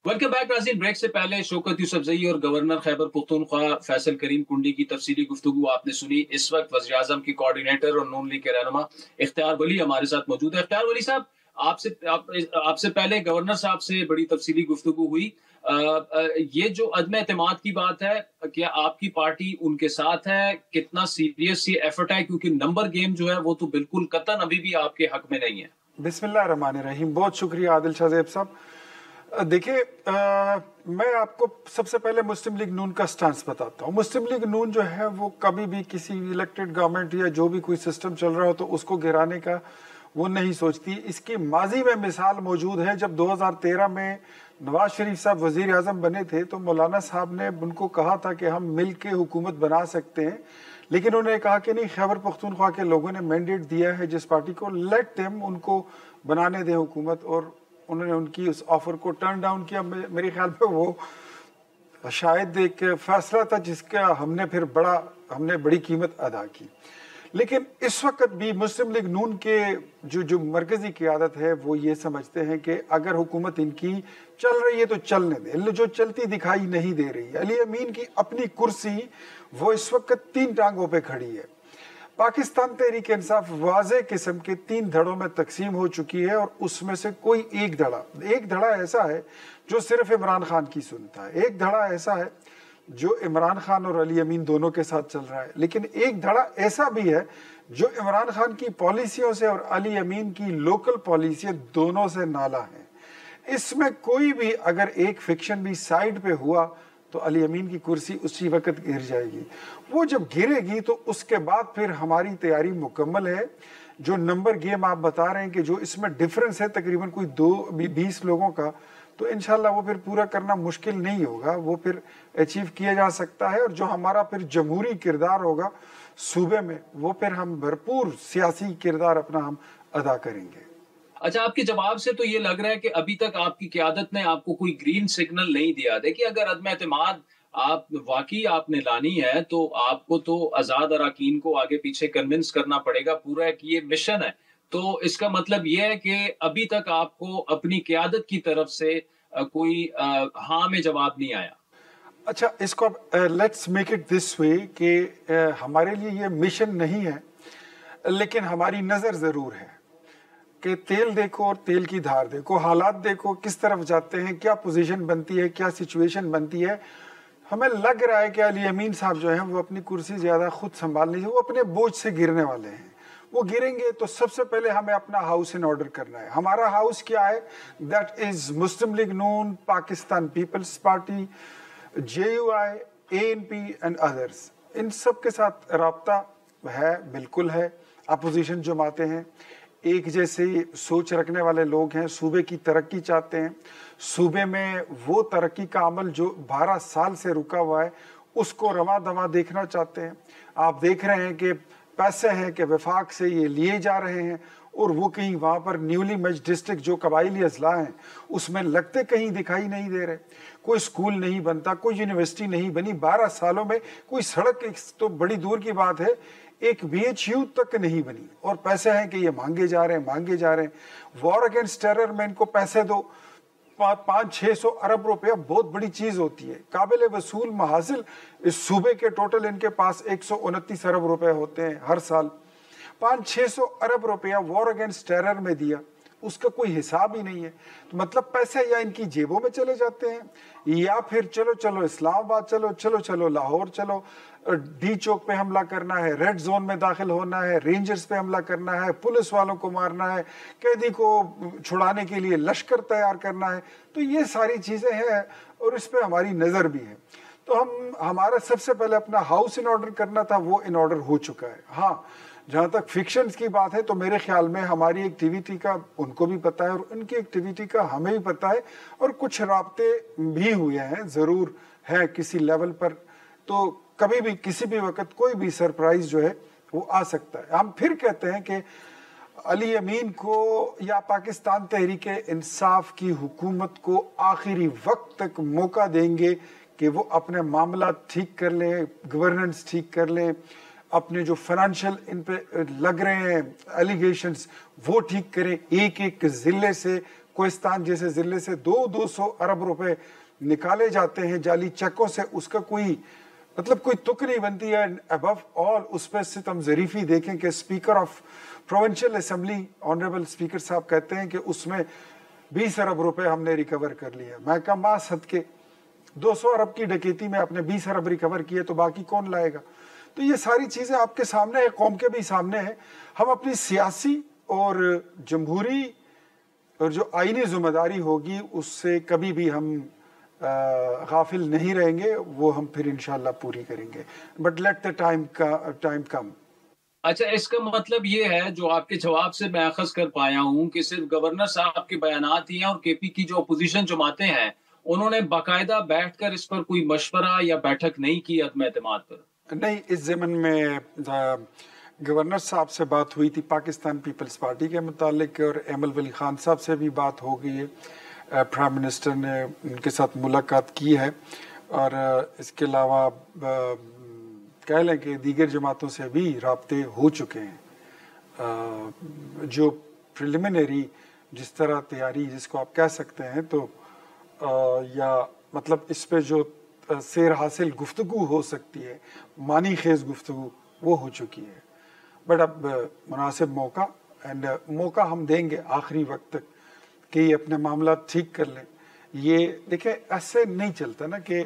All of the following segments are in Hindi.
वेलकम बैक नाज़रीन। ब्रेक से पहले शौकत यूसुफजई और गवर्नर खैबर पुख्तूनख्वा फैसल करीम कुंडी की तफसीली गुफ्तगू आपने सुनी। इस वक्त वज़ीर आज़म की कोऑर्डिनेटर और नून लीग के रहनुमा इख्तियार वली हमारे साथ मौजूद है। इख्तियार वली साहब, आपसे पहले गवर्नर साहब से बड़ी तफसीली गुफ्तगू हुई। ये जो अदम एतमाद की बात है, क्या आपकी पार्टी उनके साथ है? कितना सीरियस ये एफर्ट है? क्योंकि नंबर गेम जो है वो तो बिल्कुल कतन अभी भी आपके हक में नहीं है। बिस्मिल्लाह रहमान रहीम। बहुत शुक्रिया आदिल शाहजेब साहब। देखिए, मैं आपको सबसे पहले मुस्लिम लीग नून का स्टांस बताता हूँ। मुस्लिम लीग नून जो है वो कभी भी किसी इलेक्टेड गवर्नमेंट या जो भी कोई सिस्टम चल रहा हो तो उसको गिराने का वो नहीं सोचती। इसकी माजी में मिसाल मौजूद है। जब 2013 में नवाज शरीफ साहब वजीर आजम बने थे तो मौलाना साहब ने उनको कहा था कि हम मिल के हुकूमत बना सकते हैं, लेकिन उन्होंने कहा कि नहीं, खैबर पख्तूनख्वा के लोगों ने मैंडेट दिया है जिस पार्टी को, लेट देम, उनको बनाने दें हुकूमत। और उन्होंने उनकी उस ऑफर को टर्न डाउन किया। मेरे ख्याल पे वो शायद एक फैसला था जिसका हमने बड़ी कीमत अदा की। लेकिन इस वक्त भी मुस्लिम लीग नून के जो मरकजी क़यादत है वो ये समझते हैं कि अगर हुकूमत इनकी चल रही है तो चलने दें, जो चलती दिखाई नहीं दे रही है। अली अमीन की अपनी कुर्सी वो इस वक्त 3 टांगों पे खड़ी है। पाकिस्तान तहरीक इंसाफ वाज़े किस्म के 3 धड़ों में तकसीम हो चुकी है और उसमें से कोई एक धड़ा ऐसा है जो सिर्फ इमरान खान की सुनता है, एक धड़ा ऐसा है जो इमरान खान और अली अमीन दोनों के साथ चल रहा है, लेकिन एक धड़ा ऐसा भी है जो इमरान खान की पॉलिसियों से और अली अमीन की लोकल पॉलिसियाँ दोनों से नाला है। इसमें कोई भी अगर एक फिक्शन भी साइड पे हुआ तो अली अमीन की कुर्सी उसी वक्त गिर जाएगी। वो जब गिरेगी तो उसके बाद फिर हमारी तैयारी मुकम्मल है। जो नंबर गेम आप बता रहे हैं कि जो इसमें डिफरेंस है तकरीबन कोई 20 लोगों का, तो इंशाल्लाह वो फिर पूरा करना मुश्किल नहीं होगा, वो फिर अचीव किया जा सकता है। और जो हमारा फिर जमहूरी किरदार होगा सूबे में, वो फिर हम भरपूर सियासी किरदार अपना हम अदा करेंगे। अच्छा, आपके जवाब से तो ये लग रहा है कि अभी तक आपकी क़यादत ने आपको कोई ग्रीन सिग्नल नहीं दिया। देखिए, अगर अदम एतमाद वाकई आपने लानी है तो आपको तो आज़ाद अरकान को आगे पीछे कन्विंस करना पड़ेगा। पूरा एक ये मिशन है, तो इसका मतलब ये है कि अभी तक आपको अपनी क़यादत की तरफ से कोई हाँ में जवाब नहीं आया। अच्छा, इसको let's make it this way कि हमारे लिए ये मिशन नहीं है, लेकिन हमारी नज़र ज़रूर है कि तेल देखो और तेल की धार देखो, हालात देखो किस तरफ जाते हैं, क्या पोजीशन बनती है, क्या सिचुएशन बनती है। हमें लग रहा है कि अली अमीन साहब जो हैं वो अपनी कुर्सी ज़्यादा खुद संभाल नहीं, वो अपने बोझ से गिरने वाले हैं। वो गिरेंगे तो सबसे पहले हमें अपना हाउस इन ऑर्डर करना है। हमारा हाउस क्या है? That is Muslim League Noon, Pakistan Peoples Party, JUI, ANP and others. इन सब के साथ राब्ता है, बिल्कुल है। अपोजिशन जमाते हैं, एक जैसे सोच रखने वाले लोग हैं, सूबे की तरक्की चाहते हैं, सूबे में वो तरक्की का अमल जो 12 साल से रुका हुआ है उसको रवा दवा देखना चाहते हैं। आप देख रहे हैं कि पैसे हैं कि वफाक से ये लिए जा रहे हैं और वो कहीं वहाँ पर न्यूली मर्ज डिस्ट्रिक्ट जो कबायली अजला हैं उसमें लगते कहीं दिखाई नहीं दे रहे। कोई स्कूल नहीं बनता, कोई यूनिवर्सिटी नहीं बनी 12 सालों में, कोई सड़क तो बड़ी दूर की बात है, एक BHU तक नहीं बनी। और पैसे हैं कि ये मांगे जा रहे हैं। वॉर अगेंस्ट टेरर में इनको पैसे दो, 500-600 अरब रुपया बहुत बड़ी चीज होती है। काबिल वसूल महासिल इस सूबे के टोटल इनके पास 129 अरब रुपए होते हैं हर साल। 500-600 अरब रुपया वॉर अगेंस्ट टेरर में दिया, उसका कोई हिसाब ही नहीं है। तो मतलब पैसे या इनकी जेबों में चले जाते हैं या फिर चलो इस्लामाबाद चलो लाहौर चलो, डी चौक पे हमला करना है, रेड जोन में दाखिल होना है, रेंजर्स पे हमला करना है, पुलिस वालों को मारना है, कैदी को छुड़ाने के लिए लश्कर तैयार करना है। तो ये सारी चीज़ें हैं और इस पे हमारी नज़र भी है। तो हमारा सबसे पहले अपना हाउस इन ऑर्डर करना था, वो इन ऑर्डर हो चुका है। हाँ, जहाँ तक फिक्शंस की बात है तो मेरे ख्याल में हमारी एक्टिविटी का उनको भी पता है और उनकी एक्टिविटी का हमें भी पता है और कुछ राब्ते भी हुए हैं, ज़रूर है किसी लेवल पर। तो कभी भी किसी भी वक्त कोई भी सरप्राइज जो है वो आ सकता है। हम फिर कहते हैं कि अली अमीन को या पाकिस्तान तहरीक इंसाफ की हुकूमत को आखिरी वक्त तक मौका देंगे कि वो अपने मामला ठीक कर ले, गवर्नेंस ठीक कर ले, अपने जो फाइनेंशियल इन पे लग रहे हैं एलिगेशंस वो ठीक करें। एक एक जिले से, कोहिस्तान जैसे जिले से 200 अरब रुपए निकाले जाते हैं जाली चेकों से, उसका कोई मतलब कोई तुक नहीं बनती है। अबव ऑल उस पर सितम ज़रीफी देखें कि speaker of provincial assembly honourable speaker साहब कहते हैं कि उसमें 20 अरब रुपए हमने रिकवर कर लिए। मैं कहा माँ सदके 200 अरब की डकैती में आपने 20 अरब रिकवर किए तो बाकी कौन लाएगा। तो ये सारी चीज़ें आपके सामने है, कौम के भी सामने है। हम अपनी सियासी और जमहूरी और जो आईनी जिम्मेदारी होगी उससे कभी भी हम गाफिल नहीं रहेंगे, वो हम फिर इंशाल्लाह पूरी करेंगे। बट लेट द टाइम कम। अच्छा, इसका मतलब ये है जो आपके जवाब से मैं अखज़ कर पाया हूँ कि सिर्फ गवर्नर साहब के बयानात ही हैं और केपी की जो अपोजिशन जमातें हैं उन्होंने बाकायदा बैठकर इस पर कोई मशवरा या बैठक नहीं की अदम एतमाद पर। नहीं, इस ज़मन में गवर्नर साहब से बात हुई थी पाकिस्तान पीपल्स पार्टी के मुतालिक और एमल वली खान साहब से भी बात हो गई है। प्राइम मिनिस्टर ने उनके साथ मुलाकात की है और इसके अलावा कह लें कि दीगर जमातों से भी राब्ते हो चुके हैं। जो प्रिलिमिनरी जिस तरह तैयारी जिसको आप कह सकते हैं तो या मतलब इस पे जो सेर हासिल गुफ्तगू हो सकती है, मानी खेज गुफ्तगू, वो हो चुकी है। बट अब मुनासिब मौका मौका हम देंगे आखिरी वक्त तक कि ये अपने मामला ठीक कर लें। ये देखें ऐसे नहीं चलता ना कि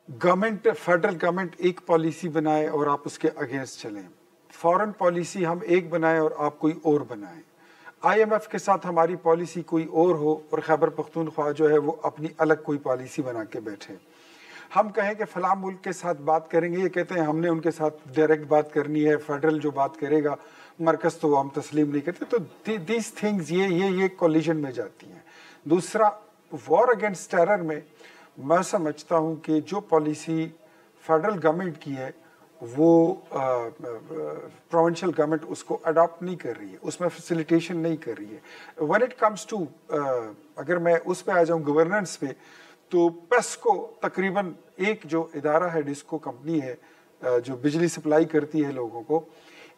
गवर्नमेंट, फेडरल गवर्नमेंट एक पॉलिसी बनाए और आप उसके अगेंस्ट चलें। फॉरेन पॉलिसी हम एक बनाए और आप कोई और बनाएं। IMF के साथ हमारी पॉलिसी कोई और हो और खैबर पख्तूनख्वा जो है वो अपनी अलग कोई पॉलिसी बना के बैठे। हम कहें कि फलां मुल्क के साथ बात करेंगे, ये कहते हैं हमने उनके साथ डायरेक्ट बात करनी है, फेडरल जो बात करेगा मरकज़ तो हम तस्लीम नहीं करते। तो दीज थिंग्स ये कोलिजन में जाती हैं। दूसरा, वॉर अगेंस्ट टेरर में मैं समझता हूँ कि जो पॉलिसी फेडरल गवर्नमेंट की है वो प्रोविंशियल गवर्नमेंट उसको अडॉप्ट नहीं कर रही है, उसमें फैसिलिटेशन नहीं कर रही है। व्हेन इट कम्स टू अगर मैं उस पे आ जाऊँ गवर्नेंस पे, तो पेस्को तकरीबन एक जो इदारा है, डिस्को कंपनी है जो बिजली सप्लाई करती है लोगों को,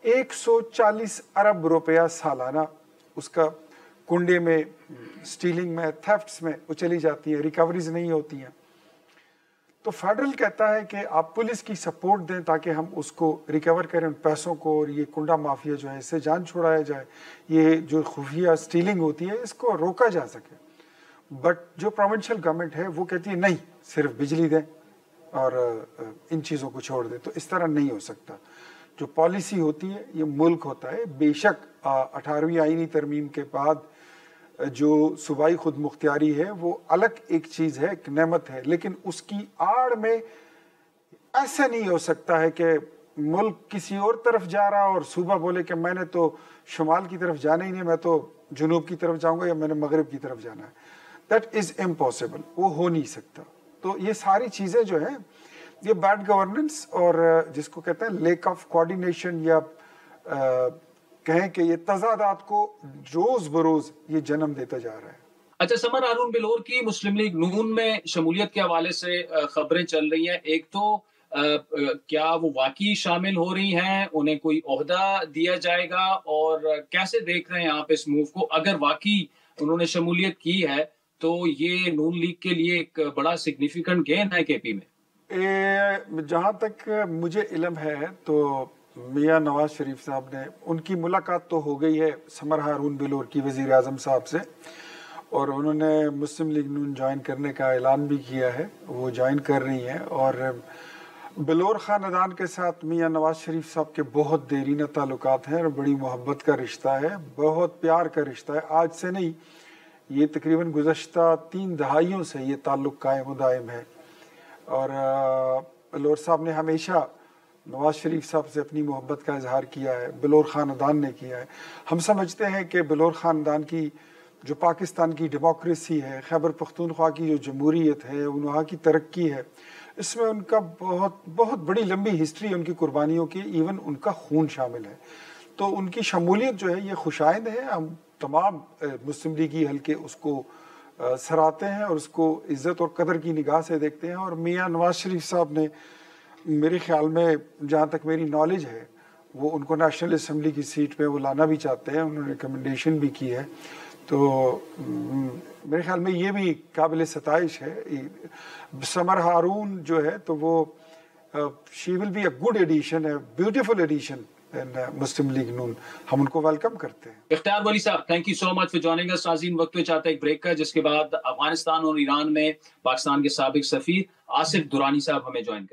140 अरब रुपया सालाना उसका कुंडे में, स्टीलिंग में, थेफ्ट्स में वो चली जाती है, रिकवरीज नहीं होती हैं। तो फेडरल कहता है कि आप पुलिस की सपोर्ट दें ताकि हम उसको रिकवर करें उन पैसों को, और ये कुंडा माफिया जो है इससे जान छुड़ाया जाए, ये जो खुफिया स्टीलिंग होती है इसको रोका जा सके। बट जो प्रोविंशियल गवर्नमेंट है वो कहती है नहीं, सिर्फ बिजली दें और इन चीज़ों को छोड़ दें। तो इस तरह नहीं हो सकता। जो पॉलिसी होती है ये मुल्क होता है। बेशक 18वीं आईनी तरमीम के बाद जो सूबाई खुद मुख्तियारी है वो अलग एक चीज़ है, एक नेमत है, लेकिन उसकी आड़ में ऐसा नहीं हो सकता है कि मुल्क किसी और तरफ जा रहा और सूबा बोले कि मैंने तो शुमाल की तरफ जाना ही नहीं, मैं तो जुनूब की तरफ जाऊंगा या मैंने मगरिब की तरफ जाना है। दैट इज़ इम्पॉसिबल, वो हो नहीं सकता। तो ये सारी चीज़ें जो हैं, ये बैड गवर्नेंस और जिसको कहते हैं लेक ऑफ कोऑर्डिनेशन या कहें कि ये तजादात को रोज बरोज ये जन्म देता जा रहा है। अच्छा, समर हारून बिलोर की मुस्लिम लीग नून में शमूलियत के हवाले से खबरें चल रही हैं। एक तो क्या वो वाकई शामिल हो रही हैं, उन्हें कोई ओहदा दिया जाएगा, और कैसे देख रहे हैं आप इस मूव को? अगर वाकई उन्होंने शमूलियत की है तो ये नून लीग के लिए एक बड़ा सिग्निफिकेंट गेन है केपी में। जहाँ तक मुझे इल्म है तो मियाँ नवाज शरीफ साहब ने, उनकी मुलाकात तो हो गई है समर हारून बिलोर की वज़ीर आज़म साहब से, और उन्होंने मुस्लिम लीग नून ज्वाइन करने का ऐलान भी किया है, वो ज्वाइन कर रही हैं। और बिलोर ख़ानदान के साथ मियाँ नवाज शरीफ साहब के बहुत देरीना ताल्लुकात हैं और बड़ी मोहब्बत का रिश्ता है, बहुत प्यार का रिश्ता है। आज से नहीं, ये तकरीबन गुज़श्ता 3 दहाइयों से ये ताल्लुक़ कायम दायम है। और बिलोर साहब ने हमेशा नवाज शरीफ साहब से अपनी मोहब्बत का इजहार किया है, बिलोर ख़ानदान ने किया है। हम समझते हैं कि बिलोर ख़ानदान की जो पाकिस्तान की डेमोक्रेसी है, खैबर पख्तूनख्वा की जो जमहूरियत है, वहाँ की तरक्की है, इसमें उनका बहुत बहुत बड़ी लंबी हिस्ट्री है उनकी कुर्बानियों की, इवन उनका खून शामिल है। तो उनकी शमूलियत जो है ये खुशाइंद है। हम तमाम मुस्लिम लीगी हल्के उसको सराहते हैं और उसको इज़्ज़त और कदर की निगाह से देखते हैं। और मियाँ नवाज शरीफ साहब ने मेरे ख्याल में जहाँ तक मेरी नॉलेज है वो उनको नेशनल असम्बली की सीट पे वो लाना भी चाहते हैं, उन्होंने रिकमेंडेशन भी की है। तो मेरे ख्याल में ये भी काबिल सताइश है। समर हारून जो है तो वो she will be a good addition, a beautiful addition in Muslim League Noon. हम उनको वेलकम करते हैं। इख्तियार वली साहब, thank you so much for joining us. नाज़रीन, वक्त पे चाहता है एक ब्रेक का, जिसके बाद अफगानिस्तान और ईरान में पाकिस्तान के साबिक सफीर आसिफ दुरानी साहब हमें ज्वाइन करें।